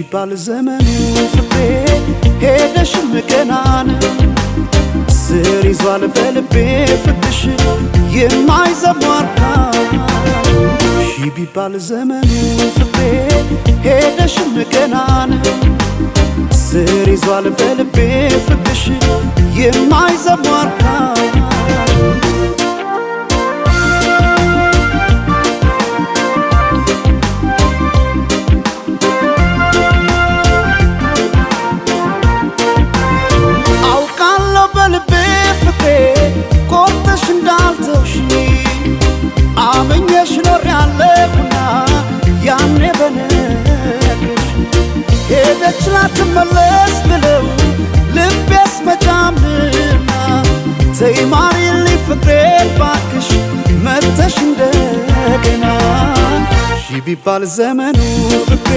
ቢባል ዘመኑ ፍቅሬ ሄደሽም ገናን ስር ይዟል በልቤ ፍቅርሽ የማይዘሟርካ ቢባል ዘመኑ ፍቅሬ ሄደሽም ገናን ስር ይዟል በልቤ ፍቅርሽ የማይዘሟርካ አመኘሽ ኖሬያለሁና ያኔ በነገርሽ ሄደች ላትመለስ ብለው ልቤስ መጫምና ተይ ማሪልኝ ፍቅሬ ባክሽ መተሽ እንደገና ቢባል ዘመኑ ፍቅሬ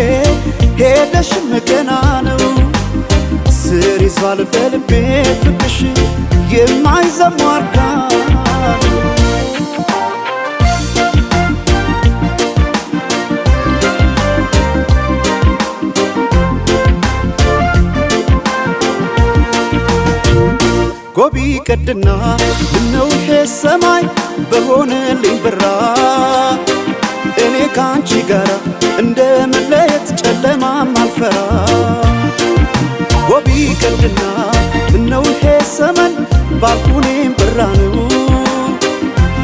ሄደሽም ገና ነው ስር ይዟል በልቤ ፍቅርሽ የማይዘሟርካ ጎቢ ቀድና ምነው ይሄ ሰማይ በሆነልኝ ብራ እኔ ካንቺ ጋር እንደ መለየት ጨለማም አልፈራ ጎቢ ቀድና ምነው ይሄ ሰማይ ባልኩኔም ብራ ነው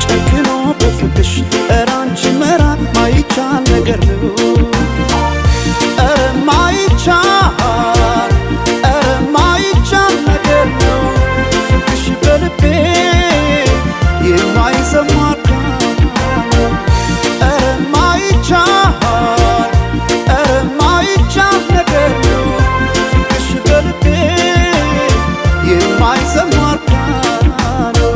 ጨክኖ በፍቅሽ ኧረ አንቺ መራቅ ማይቻል ነገር ነው ኧረ ማይቻል ነገር ነው በልቤ የማይዘሟርካ ኧረ ማይቻል ነገር ነው ፍቅርሽ በልቤ የማይዘሟርካ ነው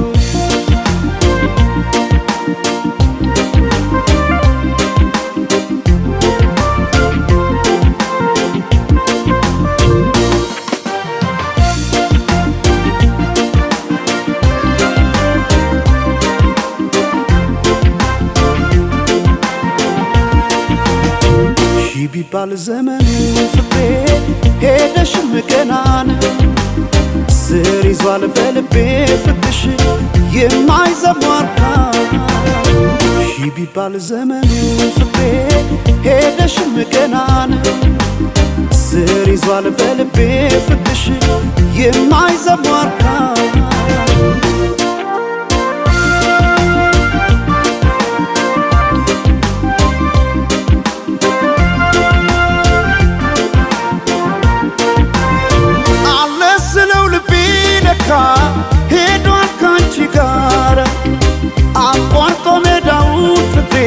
ቢባል ዘመኑ ፍቅሬ ሄደሽም ገናን ስር ይዟል በልቤ ፍቅርሽ የማይዘሟርካ ቢባል ዘመኑ ፍቅሬ ሄደሽም ገናን ስር ይዟል በልቤ ፍቅርሽ የማይዘሟርካ ሄዷል ካንቺ ጋር አቋርጦ ሜዳውን ፍቅሬ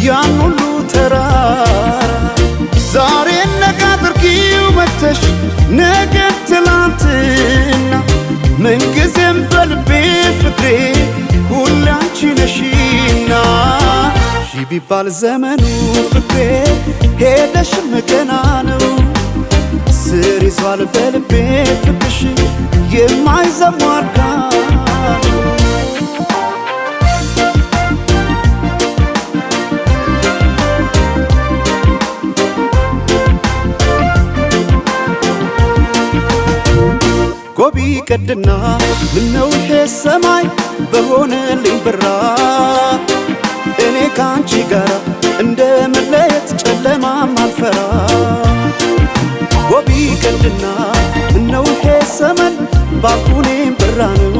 ያን ሁሉ ተራራ ዛሬ ነገ አድርጊው መተሽ ነገ ትላንትና ምንጊዜም በልቤ ፍቅሬ ሁሌ አንቺ ነሽና ቢባል ዘመኑ ፍቅሬ ሄደሽም ገና ነው ስር ይዟል በልቤ ፍቅርሽ የማይዘሟርካ ጎቢ ቀድና ምነው ይሄ ሰማይ በሆነልኝ ብራ እኔ ካንቺ ጋር እንደ መለየት ጨለማም አልፈራ ጎቢ ቀድና ምነው ይሄ ሰማይ ባልኩኔም ብራ ነው